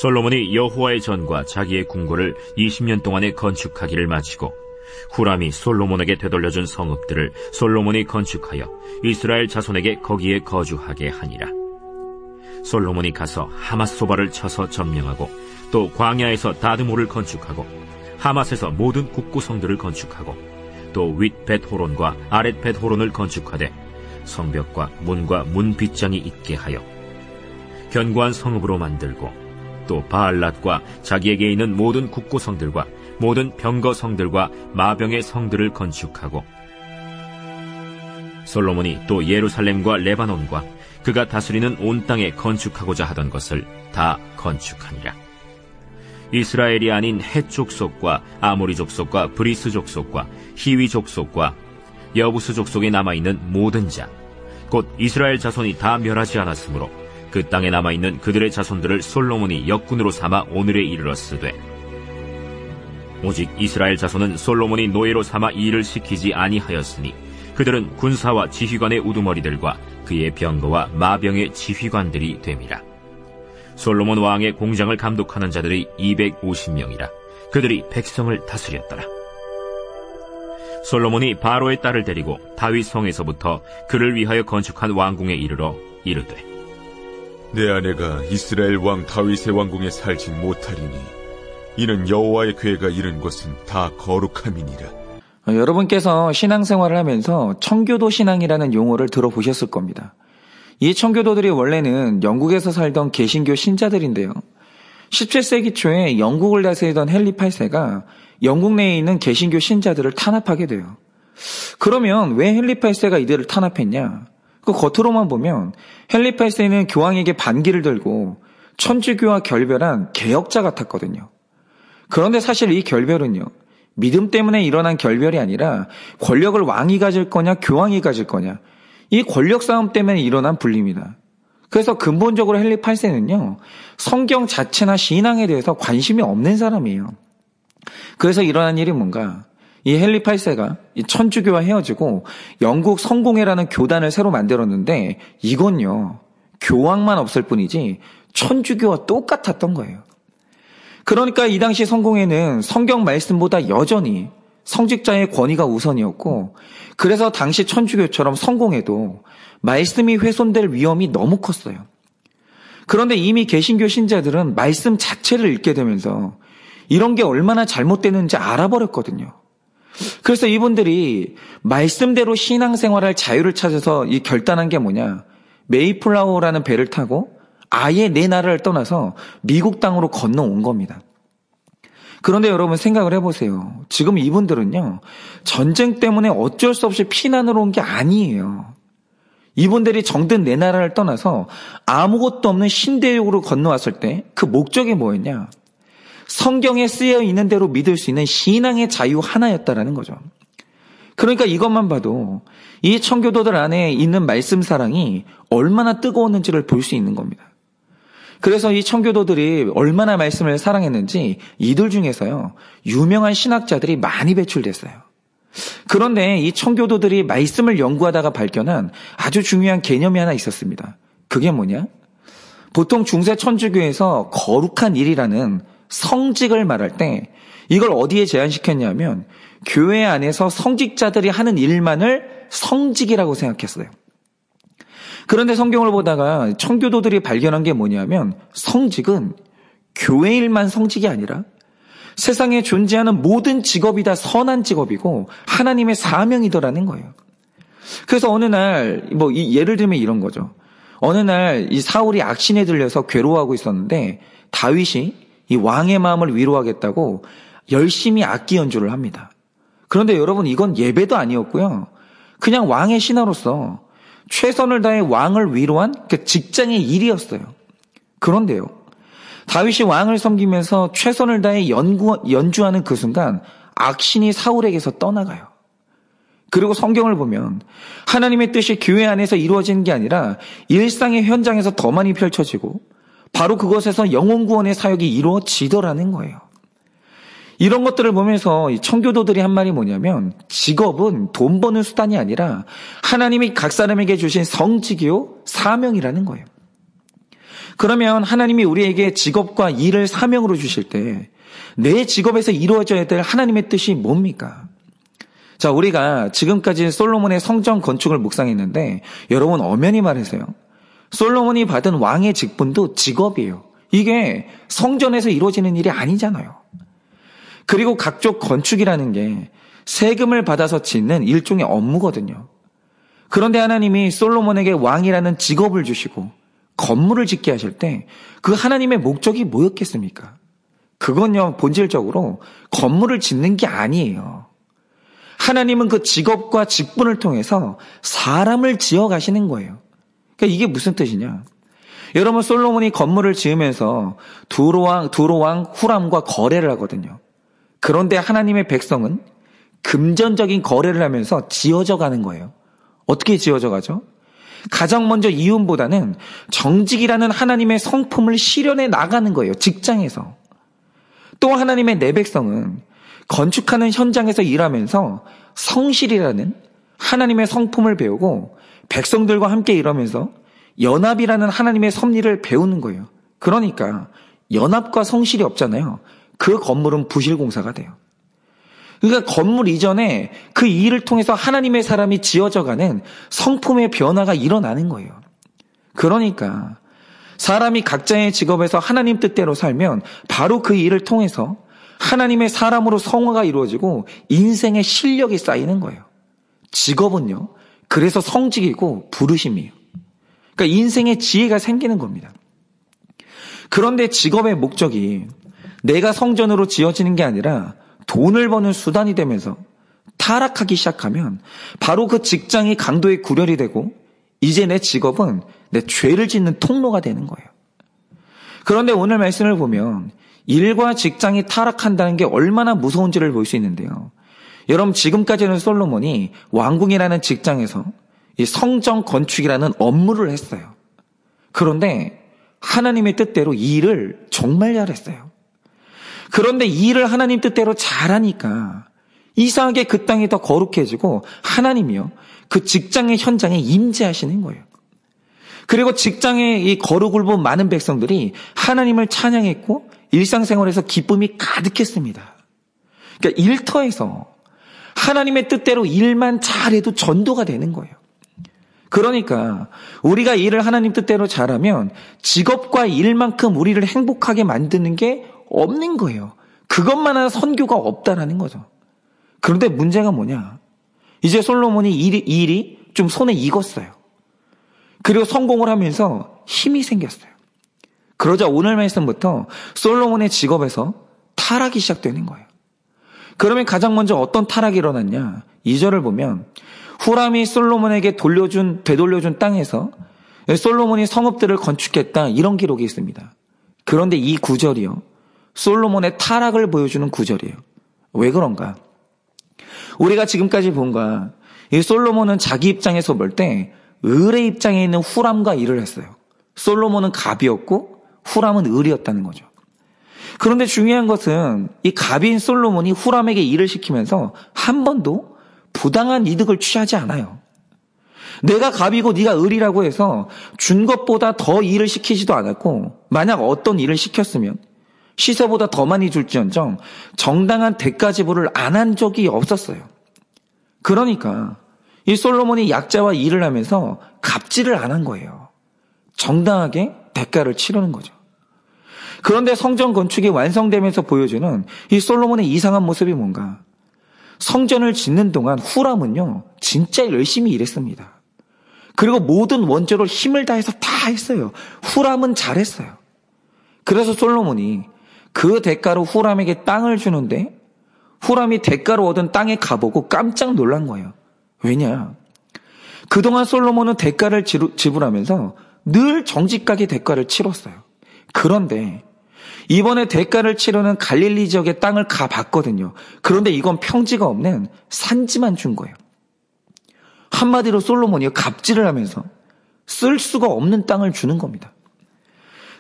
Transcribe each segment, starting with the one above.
솔로몬이 여호와의 전과 자기의 궁궐을 20년 동안에 건축하기를 마치고 후람이 솔로몬에게 되돌려준 성읍들을 솔로몬이 건축하여 이스라엘 자손에게 거기에 거주하게 하니라. 솔로몬이 가서 하맛소바를 쳐서 점령하고 또 광야에서 다드모를 건축하고 하맛에서 모든 국구성들을 건축하고 또 윗 벳호론과 아랫 벳호론을 건축하되 성벽과 문과 문 빗장이 있게 하여 견고한 성읍으로 만들고 또 바알랏과 자기에게 있는 모든 국구성들과 모든 병거성들과 마병의 성들을 건축하고 솔로몬이 또 예루살렘과 레바논과 그가 다스리는 온 땅에 건축하고자 하던 것을 다 건축하니라. 이스라엘이 아닌 헷 족속과 아모리 족속과 브리스 족속과 히위 족속과 여부스 족속에 남아있는 모든 자 곧 이스라엘 자손이 다 멸하지 않았으므로 그 땅에 남아있는 그들의 자손들을 솔로몬이 역군으로 삼아 오늘에 이르렀으되 오직 이스라엘 자손은 솔로몬이 노예로 삼아 일을 시키지 아니하였으니 그들은 군사와 지휘관의 우두머리들과 그의 병거와 마병의 지휘관들이 됨이라. 솔로몬 왕의 공장을 감독하는 자들이 250명이라. 그들이 백성을 다스렸더라. 솔로몬이 바로의 딸을 데리고 다윗 성에서부터 그를 위하여 건축한 왕궁에 이르러 이르되 내 아내가 이스라엘 왕 다윗의 왕궁에 살지 못하리니 이는 여호와의 궤가 이른 곳은 다 거룩함이니라. 여러분께서 신앙생활을 하면서 청교도 신앙이라는 용어를 들어보셨을 겁니다. 이 청교도들이 원래는 영국에서 살던 개신교 신자들인데요. 17세기 초에 영국을 다스리던 헨리 8세가 영국 내에 있는 개신교 신자들을 탄압하게 돼요. 그러면 왜 헨리 8세가 이들을 탄압했냐? 그 겉으로만 보면 헨리 8세는 교황에게 반기를 들고 천주교와 결별한 개혁자 같았거든요. 그런데 사실 이 결별은요, 믿음 때문에 일어난 결별이 아니라 권력을 왕이 가질 거냐 교황이 가질 거냐, 이 권력 싸움 때문에 일어난 분리입니다. 그래서 근본적으로 헨리 8세는요, 성경 자체나 신앙에 대해서 관심이 없는 사람이에요. 그래서 일어난 일이 뭔가, 이 헨리 8세가 이 천주교와 헤어지고 영국 성공회라는 교단을 새로 만들었는데 이건요, 교황만 없을 뿐이지 천주교와 똑같았던 거예요. 그러니까 이 당시 성공회는 성경 말씀보다 여전히 성직자의 권위가 우선이었고, 그래서 당시 천주교처럼 성공회도 말씀이 훼손될 위험이 너무 컸어요. 그런데 이미 개신교 신자들은 말씀 자체를 읽게 되면서 이런 게 얼마나 잘못되는지 알아버렸거든요. 그래서 이분들이 말씀대로 신앙생활할 자유를 찾아서 이 결단한 게 뭐냐, 메이플라워라는 배를 타고 아예 내 나라를 떠나서 미국 땅으로 건너온 겁니다. 그런데 여러분 생각을 해보세요. 지금 이분들은요, 전쟁 때문에 어쩔 수 없이 피난으로 온 게 아니에요. 이분들이 정든 내 나라를 떠나서 아무것도 없는 신대륙으로 건너왔을 때 그 목적이 뭐였냐? 성경에 쓰여 있는 대로 믿을 수 있는 신앙의 자유 하나였다라는 거죠. 그러니까 이것만 봐도 이 청교도들 안에 있는 말씀 사랑이 얼마나 뜨거웠는지를 볼 수 있는 겁니다. 그래서 이 청교도들이 얼마나 말씀을 사랑했는지 이들 중에서요, 유명한 신학자들이 많이 배출됐어요. 그런데 이 청교도들이 말씀을 연구하다가 발견한 아주 중요한 개념이 하나 있었습니다. 그게 뭐냐? 보통 중세 천주교에서 거룩한 일이라는 성직을 말할 때 이걸 어디에 제한시켰냐면 교회 안에서 성직자들이 하는 일만을 성직이라고 생각했어요. 그런데 성경을 보다가 청교도들이 발견한 게 뭐냐면 성직은 교회 일만 성직이 아니라 세상에 존재하는 모든 직업이 다 선한 직업이고 하나님의 사명이더라는 거예요. 그래서 어느 날 예를 들면 이런 거죠. 어느 날 이 사울이 악신에 들려서 괴로워하고 있었는데 다윗이 이 왕의 마음을 위로하겠다고 열심히 악기 연주를 합니다. 그런데 여러분, 이건 예배도 아니었고요. 그냥 왕의 신하로서 최선을 다해 왕을 위로한 그 직장의 일이었어요. 그런데요, 다윗이 왕을 섬기면서 최선을 다해 연주하는 그 순간 악신이 사울에게서 떠나가요. 그리고 성경을 보면 하나님의 뜻이 교회 안에서 이루어지는 게 아니라 일상의 현장에서 더 많이 펼쳐지고 바로 그것에서 영혼 구원의 사역이 이루어지더라는 거예요. 이런 것들을 보면서 이 청교도들이 한 말이 뭐냐면 직업은 돈 버는 수단이 아니라 하나님이 각 사람에게 주신 성직이요 사명이라는 거예요. 그러면 하나님이 우리에게 직업과 일을 사명으로 주실 때 내 직업에서 이루어져야 될 하나님의 뜻이 뭡니까? 자, 우리가 지금까지 솔로몬의 성전 건축을 묵상했는데 여러분 엄연히 말해서요. 솔로몬이 받은 왕의 직분도 직업이에요. 이게 성전에서 이루어지는 일이 아니잖아요. 그리고 각종 건축이라는 게 세금을 받아서 짓는 일종의 업무거든요. 그런데 하나님이 솔로몬에게 왕이라는 직업을 주시고 건물을 짓게 하실 때 그 하나님의 목적이 뭐였겠습니까? 그건요, 본질적으로 건물을 짓는 게 아니에요. 하나님은 그 직업과 직분을 통해서 사람을 지어 가시는 거예요. 그러니까 이게 무슨 뜻이냐? 여러분, 솔로몬이 건물을 지으면서 두로왕 후람과 거래를 하거든요. 그런데 하나님의 백성은 금전적인 거래를 하면서 지어져 가는 거예요. 어떻게 지어져 가죠? 가장 먼저 이윤보다는 정직이라는 하나님의 성품을 실현해 나가는 거예요. 직장에서. 또 하나님의 내 백성은 건축하는 현장에서 일하면서 성실이라는 하나님의 성품을 배우고 백성들과 함께 일하면서 연합이라는 하나님의 섭리를 배우는 거예요. 그러니까 연합과 성실이 없잖아요. 그 건물은 부실공사가 돼요. 그러니까 건물 이전에 그 일을 통해서 하나님의 사람이 지어져가는 성품의 변화가 일어나는 거예요. 그러니까 사람이 각자의 직업에서 하나님 뜻대로 살면 바로 그 일을 통해서 하나님의 사람으로 성화가 이루어지고 인생의 실력이 쌓이는 거예요. 직업은요, 그래서 성직이고 부르심이에요. 그러니까 인생의 지혜가 생기는 겁니다. 그런데 직업의 목적이 내가 성전으로 지어지는 게 아니라 돈을 버는 수단이 되면서 타락하기 시작하면 바로 그 직장이 강도의 구렬이 되고 이제 내 직업은 내 죄를 짓는 통로가 되는 거예요. 그런데 오늘 말씀을 보면 일과 직장이 타락한다는 게 얼마나 무서운지를 볼 수 있는데요. 여러분, 지금까지는 솔로몬이 왕궁이라는 직장에서 이 성전 건축이라는 업무를 했어요. 그런데 하나님의 뜻대로 이 일을 정말 잘했어요. 그런데 이 일을 하나님 뜻대로 잘하니까 이상하게 그 땅이 더 거룩해지고 하나님이요, 그 직장의 현장에 임재하시는 거예요. 그리고 직장의 이 거룩을 본 많은 백성들이 하나님을 찬양했고 일상생활에서 기쁨이 가득했습니다. 그러니까 일터에서 하나님의 뜻대로 일만 잘해도 전도가 되는 거예요. 그러니까 우리가 일을 하나님 뜻대로 잘하면 직업과 일만큼 우리를 행복하게 만드는 게 없는 거예요. 그것만한 선교가 없다라는 거죠. 그런데 문제가 뭐냐? 이제 솔로몬이 이 일이 좀 손에 익었어요. 그리고 성공을 하면서 힘이 생겼어요. 그러자 오늘 말씀부터 솔로몬의 직업에서 타락이 시작되는 거예요. 그러면 가장 먼저 어떤 타락이 일어났냐? 2절을 보면 후람이 솔로몬에게 되돌려준 땅에서 솔로몬이 성읍들을 건축했다, 이런 기록이 있습니다. 그런데 이 구절이요, 솔로몬의 타락을 보여주는 구절이에요. 왜 그런가? 우리가 지금까지 본과 이 솔로몬은 자기 입장에서 볼 때 을의 입장에 있는 후람과 일을 했어요. 솔로몬은 갑이었고 후람은 을이었다는 거죠. 그런데 중요한 것은 이 갑인 솔로몬이 후람에게 일을 시키면서 한 번도 부당한 이득을 취하지 않아요. 내가 갑이고 네가 을이라고 해서 준 것보다 더 일을 시키지도 않았고, 만약 어떤 일을 시켰으면 시세보다 더 많이 줄지언정 정당한 대가 지불을 안 한 적이 없었어요. 그러니까 이 솔로몬이 약자와 일을 하면서 갑질을 안 한 거예요. 정당하게 대가를 치르는 거죠. 그런데 성전 건축이 완성되면서 보여주는 이 솔로몬의 이상한 모습이 뭔가? 성전을 짓는 동안 후람은요, 진짜 열심히 일했습니다. 그리고 모든 원조를 힘을 다해서 다 했어요. 후람은 잘했어요. 그래서 솔로몬이 그 대가로 후람에게 땅을 주는데 후람이 대가로 얻은 땅에 가보고 깜짝 놀란 거예요. 왜냐? 그동안 솔로몬은 대가를 지불하면서 늘 정직하게 대가를 치렀어요. 그런데 이번에 대가를 치르는 갈릴리 지역의 땅을 가봤거든요. 그런데 이건 평지가 없는 산지만 준 거예요. 한마디로 솔로몬이 갑질을 하면서 쓸 수가 없는 땅을 주는 겁니다.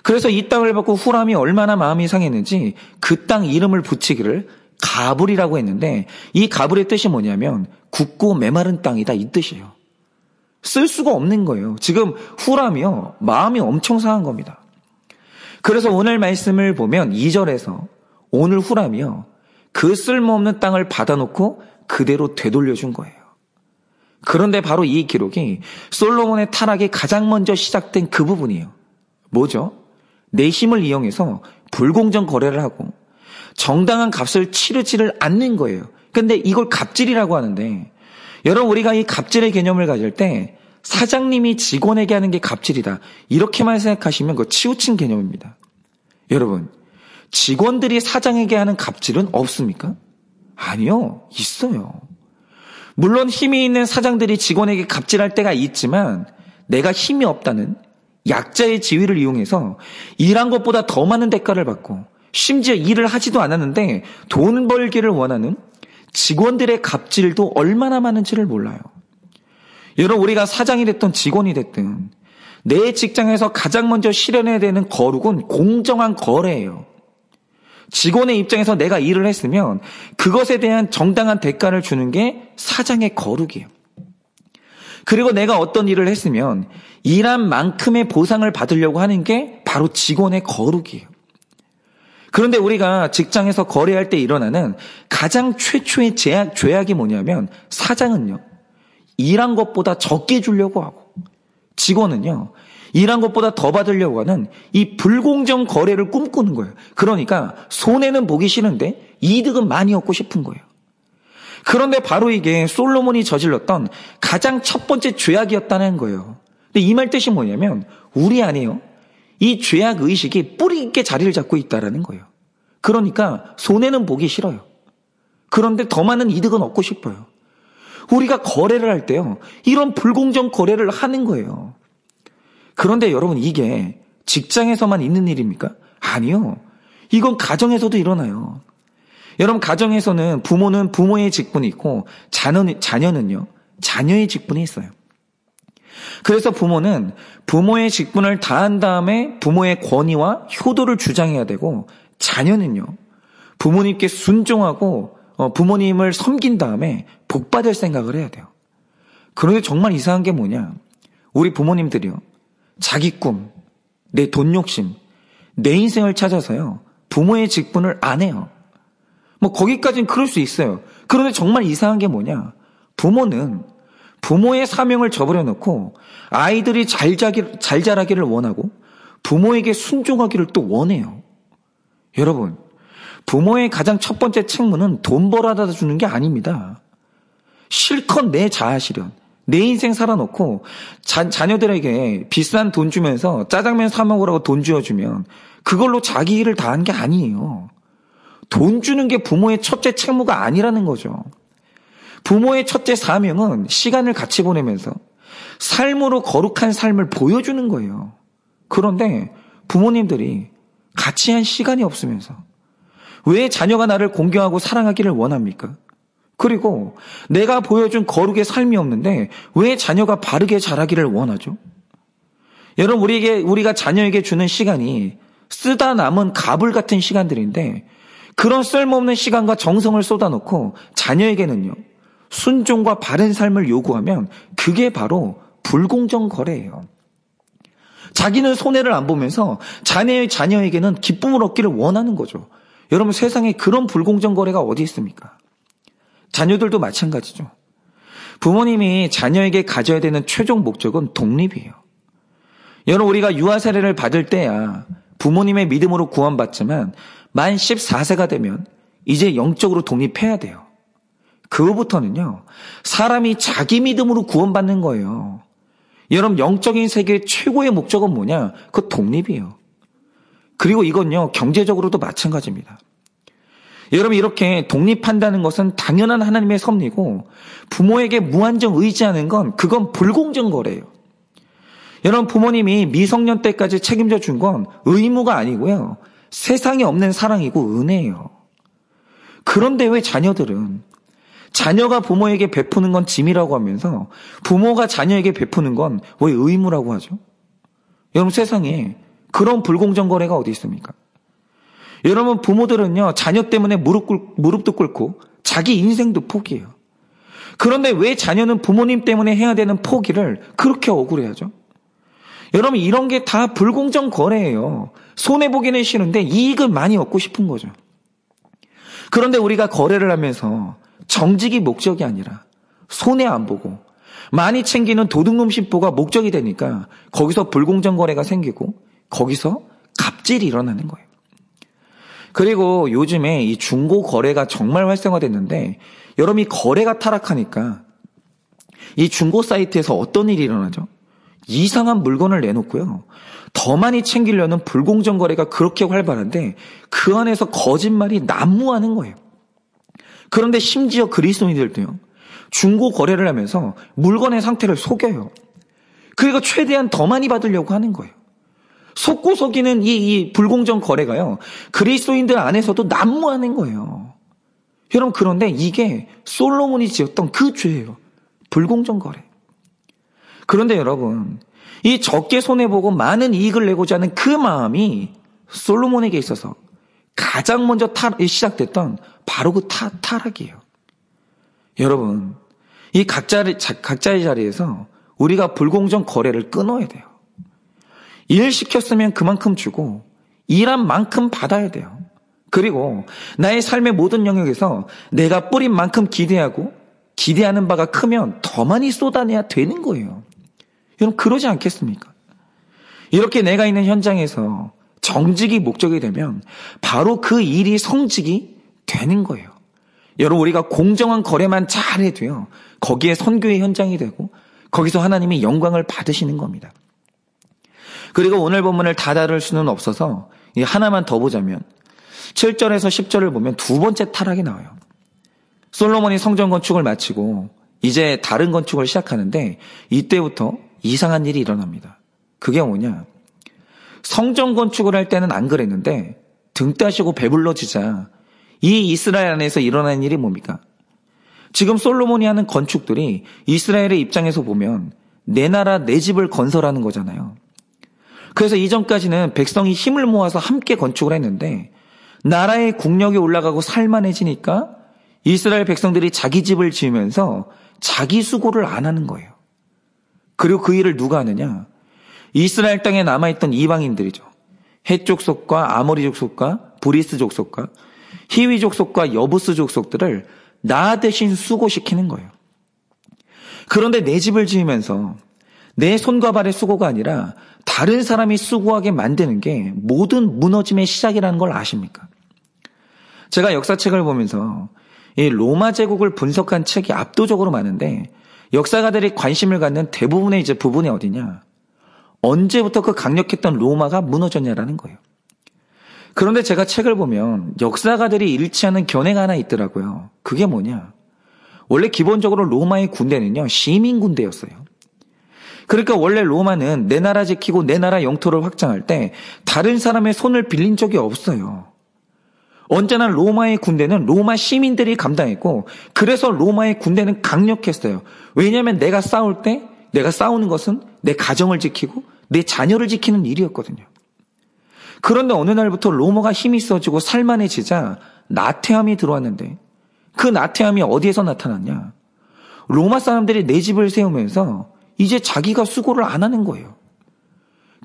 그래서 이 땅을 받고 후람이 얼마나 마음이 상했는지 그 땅 이름을 붙이기를 가불이라고 했는데, 이 가불의 뜻이 뭐냐면 굳고 메마른 땅이다, 이 뜻이에요. 쓸 수가 없는 거예요. 지금 후람이요, 마음이 엄청 상한 겁니다. 그래서 오늘 말씀을 보면 2절에서 오늘 후라며 그 쓸모없는 땅을 받아놓고 그대로 되돌려준 거예요. 그런데 바로 이 기록이 솔로몬의 타락이 가장 먼저 시작된 그 부분이에요. 뭐죠? 내 힘을 이용해서 불공정 거래를 하고 정당한 값을 치르지를 않는 거예요. 근데 이걸 갑질이라고 하는데, 여러분 우리가 이 갑질의 개념을 가질 때 사장님이 직원에게 하는 게 갑질이다, 이렇게만 생각하시면 그거 치우친 개념입니다. 여러분, 직원들이 사장에게 하는 갑질은 없습니까? 아니요, 있어요. 물론 힘이 있는 사장들이 직원에게 갑질할 때가 있지만, 내가 힘이 없다는 약자의 지위를 이용해서 일한 것보다 더 많은 대가를 받고 심지어 일을 하지도 않았는데 돈 벌기를 원하는 직원들의 갑질도 얼마나 많은지를 몰라요. 여러분, 우리가 사장이 됐든 직원이 됐든 내 직장에서 가장 먼저 실현해야 되는 거룩은 공정한 거래예요. 직원의 입장에서 내가 일을 했으면 그것에 대한 정당한 대가를 주는 게 사장의 거룩이에요. 그리고 내가 어떤 일을 했으면 일한 만큼의 보상을 받으려고 하는 게 바로 직원의 거룩이에요. 그런데 우리가 직장에서 거래할 때 일어나는 가장 최초의 죄악이 뭐냐면, 사장은요, 일한 것보다 적게 주려고 하고 직원은요, 일한 것보다 더 받으려고 하는 이 불공정 거래를 꿈꾸는 거예요. 그러니까 손해는 보기 싫은데 이득은 많이 얻고 싶은 거예요. 그런데 바로 이게 솔로몬이 저질렀던 가장 첫 번째 죄악이었다는 거예요. 근데 이 말 뜻이 뭐냐면, 우리 안에요, 이 죄악 의식이 뿌리 있게 자리를 잡고 있다라는 거예요. 그러니까 손해는 보기 싫어요. 그런데 더 많은 이득은 얻고 싶어요. 우리가 거래를 할 때요, 이런 불공정 거래를 하는 거예요. 그런데 여러분, 이게 직장에서만 있는 일입니까? 아니요. 이건 가정에서도 일어나요. 여러분, 가정에서는 부모는 부모의 직분이 있고 자녀는요, 자녀의 직분이 있어요. 그래서 부모는 부모의 직분을 다한 다음에 부모의 권위와 효도를 주장해야 되고, 자녀는요, 부모님께 순종하고 부모님을 섬긴 다음에 복받을 생각을 해야 돼요. 그런데 정말 이상한 게 뭐냐, 우리 부모님들이요, 자기 꿈, 내 돈 욕심, 내 인생을 찾아서요, 부모의 직분을 안 해요. 뭐 거기까지는 그럴 수 있어요. 그런데 정말 이상한 게 뭐냐, 부모는 부모의 사명을 저버려 놓고 아이들이 잘 자라기를 원하고 부모에게 순종하기를 또 원해요. 여러분, 부모의 가장 첫 번째 책무는 돈 벌어다 주는 게 아닙니다. 실컷 내 자아 실현, 내 인생 살아놓고 자녀들에게 비싼 돈 주면서 짜장면 사 먹으라고 돈 쥐어주면 그걸로 자기 일을 다 한 게 아니에요. 돈 주는 게 부모의 첫째 책무가 아니라는 거죠. 부모의 첫째 사명은 시간을 같이 보내면서 삶으로 거룩한 삶을 보여주는 거예요. 그런데 부모님들이 같이 한 시간이 없으면서 왜 자녀가 나를 공경하고 사랑하기를 원합니까? 그리고 내가 보여준 거룩의 삶이 없는데 왜 자녀가 바르게 자라기를 원하죠? 여러분, 우리가 자녀에게 주는 시간이 쓰다 남은 가불 같은 시간들인데, 그런 쓸모없는 시간과 정성을 쏟아놓고 자녀에게는요, 순종과 바른 삶을 요구하면 그게 바로 불공정 거래예요. 자기는 손해를 안 보면서 자녀에게는 기쁨을 얻기를 원하는 거죠. 여러분, 세상에 그런 불공정 거래가 어디 있습니까? 자녀들도 마찬가지죠. 부모님이 자녀에게 가져야 되는 최종 목적은 독립이에요. 여러분, 우리가 유아 세례를 받을 때야 부모님의 믿음으로 구원받지만 만 14세가 되면 이제 영적으로 독립해야 돼요. 그거부터는요, 사람이 자기 믿음으로 구원받는 거예요. 여러분, 영적인 세계의 최고의 목적은 뭐냐? 그 독립이에요. 그리고 이건요, 경제적으로도 마찬가지입니다. 여러분, 이렇게 독립한다는 것은 당연한 하나님의 섭리고, 부모에게 무한정 의지하는 건 그건 불공정 거래예요. 여러분, 부모님이 미성년 때까지 책임져 준 건 의무가 아니고요, 세상에 없는 사랑이고 은혜예요. 그런데 왜 자녀들은 자녀가 부모에게 베푸는 건 짐이라고 하면서 부모가 자녀에게 베푸는 건 왜 의무라고 하죠? 여러분, 세상에 그런 불공정 거래가 어디 있습니까? 여러분, 부모들은요, 자녀 때문에 무릎도 꿇고 자기 인생도 포기해요. 그런데 왜 자녀는 부모님 때문에 해야 되는 포기를 그렇게 억울해하죠? 여러분 이런 게 다 불공정 거래예요. 손해보기는 싫은데 이익을 많이 얻고 싶은 거죠. 그런데 우리가 거래를 하면서 정직이 목적이 아니라 손해 안 보고 많이 챙기는 도둑놈 심보가 목적이 되니까 거기서 불공정 거래가 생기고 거기서 갑질이 일어나는 거예요. 그리고 요즘에 이 중고 거래가 정말 활성화됐는데 여러분 이 거래가 타락하니까 이 중고 사이트에서 어떤 일이 일어나죠? 이상한 물건을 내놓고요. 더 많이 챙기려는 불공정 거래가 그렇게 활발한데 그 안에서 거짓말이 난무하는 거예요. 그런데 심지어 그리스도인들도요. 중고 거래를 하면서 물건의 상태를 속여요. 그리고 최대한 더 많이 받으려고 하는 거예요. 속고 속이는 이 불공정 거래가요. 그리스도인들 안에서도 난무하는 거예요. 여러분 그런데 이게 솔로몬이 지었던 그 죄예요. 불공정 거래. 그런데 여러분 이 적게 손해보고 많은 이익을 내고자 하는 그 마음이 솔로몬에게 있어서 가장 먼저 시작됐던 바로 그 타락이에요. 여러분 이 각자의 자리에서 우리가 불공정 거래를 끊어야 돼요. 일 시켰으면 그만큼 주고 일한 만큼 받아야 돼요. 그리고 나의 삶의 모든 영역에서 내가 뿌린 만큼 기대하고 기대하는 바가 크면 더 많이 쏟아내야 되는 거예요. 여러분 그러지 않겠습니까? 이렇게 내가 있는 현장에서 정직이 목적이 되면 바로 그 일이 성직이 되는 거예요. 여러분 우리가 공정한 거래만 잘해도요. 거기에 선교의 현장이 되고 거기서 하나님이 영광을 받으시는 겁니다. 그리고 오늘 본문을 다 다룰 수는 없어서 하나만 더 보자면 7절에서 10절을 보면 두 번째 타락이 나와요. 솔로몬이 성전 건축을 마치고 이제 다른 건축을 시작하는데 이때부터 이상한 일이 일어납니다. 그게 뭐냐? 성전 건축을 할 때는 안 그랬는데 등 따시고 배불러지자 이 이스라엘 안에서 일어난 일이 뭡니까? 지금 솔로몬이 하는 건축들이 이스라엘의 입장에서 보면 내 나라 내 집을 건설하는 거잖아요. 그래서 이전까지는 백성이 힘을 모아서 함께 건축을 했는데 나라의 국력이 올라가고 살만해지니까 이스라엘 백성들이 자기 집을 지으면서 자기 수고를 안 하는 거예요. 그리고 그 일을 누가 하느냐? 이스라엘 땅에 남아있던 이방인들이죠. 헷 족속과 아모리 족속과 브리스 족속과 히위 족속과 여부스 족속들을 나 대신 수고시키는 거예요. 그런데 내 집을 지으면서 내 손과 발의 수고가 아니라 다른 사람이 수고하게 만드는 게 모든 무너짐의 시작이라는 걸 아십니까? 제가 역사책을 보면서 이 로마 제국을 분석한 책이 압도적으로 많은데 역사가들이 관심을 갖는 대부분의 이제 부분이 어디냐? 언제부터 그 강력했던 로마가 무너졌냐라는 거예요. 그런데 제가 책을 보면 역사가들이 일치하는 견해가 하나 있더라고요. 그게 뭐냐? 원래 기본적으로 로마의 군대는요, 시민 군대였어요. 그러니까 원래 로마는 내 나라 지키고 내 나라 영토를 확장할 때 다른 사람의 손을 빌린 적이 없어요. 언제나 로마의 군대는 로마 시민들이 감당했고 그래서 로마의 군대는 강력했어요. 왜냐하면 내가 싸울 때 내가 싸우는 것은 내 가정을 지키고 내 자녀를 지키는 일이었거든요. 그런데 어느 날부터 로마가 힘이 있어지고 살만해지자 나태함이 들어왔는데 그 나태함이 어디에서 나타났냐? 로마 사람들이 내 집을 세우면서 이제 자기가 수고를 안 하는 거예요.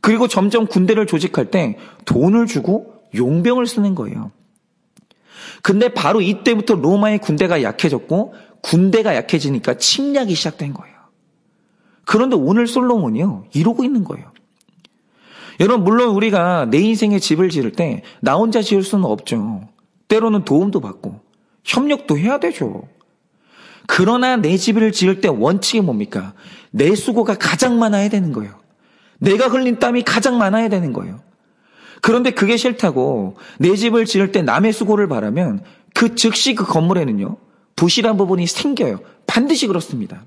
그리고 점점 군대를 조직할 때 돈을 주고 용병을 쓰는 거예요. 근데 바로 이때부터 로마의 군대가 약해졌고 군대가 약해지니까 침략이 시작된 거예요. 그런데 오늘 솔로몬이요, 이러고 있는 거예요. 여러분 물론 우리가 내 인생의 집을 지을 때 나 혼자 지을 수는 없죠. 때로는 도움도 받고 협력도 해야 되죠. 그러나 내 집을 지을 때 원칙이 뭡니까? 내 수고가 가장 많아야 되는 거예요. 내가 흘린 땀이 가장 많아야 되는 거예요. 그런데 그게 싫다고 내 집을 지을 때 남의 수고를 바라면 그 즉시 그 건물에는요, 부실한 부분이 생겨요. 반드시 그렇습니다.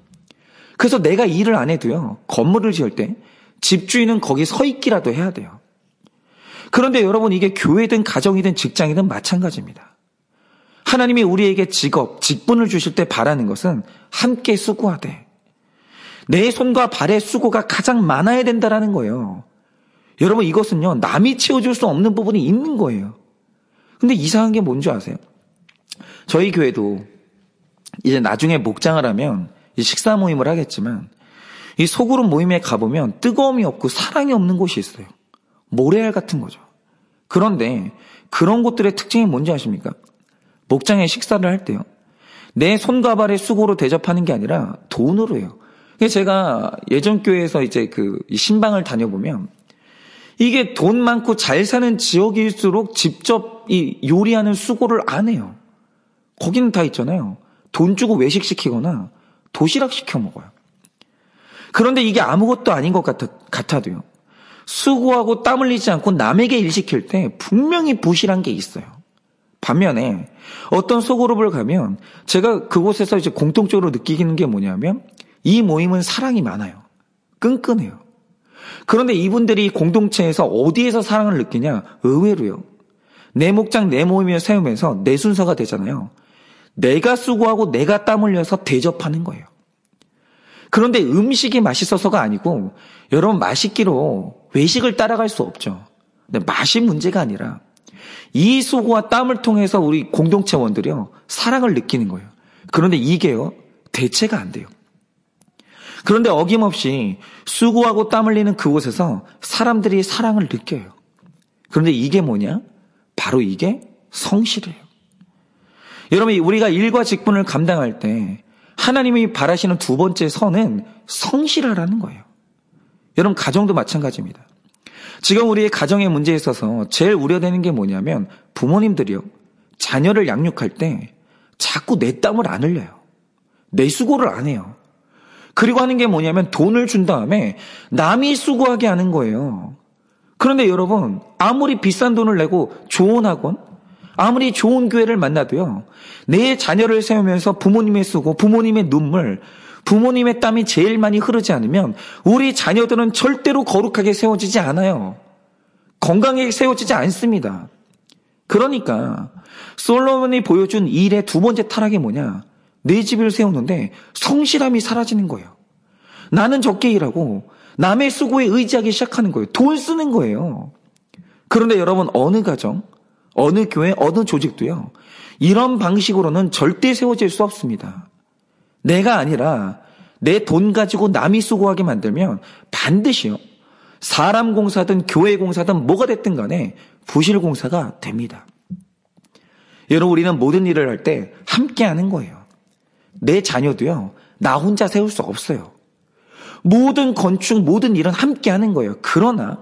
그래서 내가 일을 안 해도요, 건물을 지을 때 집주인은 거기 서 있기라도 해야 돼요. 그런데 여러분 이게 교회든 가정이든 직장이든 마찬가지입니다. 하나님이 우리에게 직업, 직분을 주실 때 바라는 것은 함께 수고하되 내 손과 발의 수고가 가장 많아야 된다라는 거예요. 여러분 이것은요, 남이 채워줄 수 없는 부분이 있는 거예요. 근데 이상한 게 뭔지 아세요? 저희 교회도 이제 나중에 목장을 하면 식사 모임을 하겠지만 이 소그룹 모임에 가보면 뜨거움이 없고 사랑이 없는 곳이 있어요. 모래알 같은 거죠. 그런데 그런 곳들의 특징이 뭔지 아십니까? 목장에 식사를 할 때요. 내 손과 발의 수고로 대접하는 게 아니라 돈으로 해요. 제가 예전 교회에서 이제 이 신방을 다녀보면 이게 돈 많고 잘 사는 지역일수록 직접 이 요리하는 수고를 안 해요. 거기는 다 있잖아요. 돈 주고 외식시키거나 도시락 시켜 먹어요. 그런데 이게 아무것도 아닌 것 같아도요. 수고하고 땀 흘리지 않고 남에게 일 시킬 때 분명히 부실한 게 있어요. 반면에 어떤 소그룹을 가면 제가 그곳에서 이제 공통적으로 느끼는 게 뭐냐면 이 모임은 사랑이 많아요. 끈끈해요. 그런데 이분들이 공동체에서 어디에서 사랑을 느끼냐? 의외로요. 내 목장 내 모임을 세우면서 내 순서가 되잖아요. 내가 수고하고 내가 땀 흘려서 대접하는 거예요. 그런데 음식이 맛있어서가 아니고 여러분 맛있기로 외식을 따라갈 수 없죠. 근데 맛이 문제가 아니라 이 수고와 땀을 통해서 우리 공동체원들이요. 사랑을 느끼는 거예요. 그런데 이게요. 대체가 안 돼요. 그런데 어김없이 수고하고 땀 흘리는 그곳에서 사람들이 사랑을 느껴요. 그런데 이게 뭐냐? 바로 이게 성실이에요. 여러분 우리가 일과 직분을 감당할 때 하나님이 바라시는 두 번째 선은 성실하라는 거예요. 여러분 가정도 마찬가지입니다. 지금 우리의 가정의 문제에 있어서 제일 우려되는 게 뭐냐면 부모님들이요. 자녀를 양육할 때 자꾸 내 땀을 안 흘려요. 내 수고를 안 해요. 그리고 하는 게 뭐냐면 돈을 준 다음에 남이 수고하게 하는 거예요. 그런데 여러분 아무리 비싼 돈을 내고 좋은 학원, 아무리 좋은 교회를 만나도요. 내 자녀를 세우면서 부모님의 수고, 부모님의 눈물, 부모님의 땀이 제일 많이 흐르지 않으면 우리 자녀들은 절대로 거룩하게 세워지지 않아요. 건강하게 세워지지 않습니다. 그러니까 솔로몬이 보여준 일의 두 번째 타락이 뭐냐? 내 집을 세우는데 성실함이 사라지는 거예요. 나는 적게 일하고 남의 수고에 의지하기 시작하는 거예요. 돈 쓰는 거예요. 그런데 여러분 어느 가정, 어느 교회, 어느 조직도요. 이런 방식으로는 절대 세워질 수 없습니다. 내가 아니라 내 돈 가지고 남이 수고하게 만들면 반드시요. 사람 공사든 교회 공사든 뭐가 됐든 간에 부실 공사가 됩니다. 여러분 우리는 모든 일을 할 때 함께 하는 거예요. 내 자녀도요. 나 혼자 세울 수 없어요. 모든 건축, 모든 일은 함께 하는 거예요. 그러나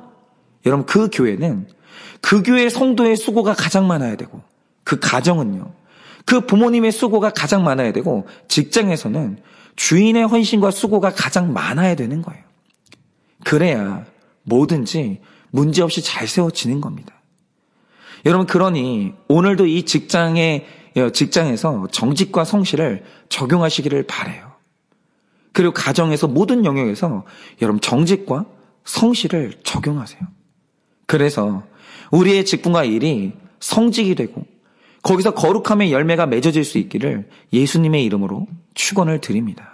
여러분 그 교회는 그 교회 성도의 수고가 가장 많아야 되고 그 가정은요. 그 부모님의 수고가 가장 많아야 되고 직장에서는 주인의 헌신과 수고가 가장 많아야 되는 거예요. 그래야 뭐든지 문제없이 잘 세워지는 겁니다. 여러분 그러니 오늘도 이 직장에서 정직과 성실을 적용하시기를 바라요. 그리고 가정에서 모든 영역에서 여러분 정직과 성실을 적용하세요. 그래서 우리의 직분과 일이 성직이 되고 거기서 거룩함의 열매가 맺어질 수 있기를 예수님의 이름으로 축원을 드립니다.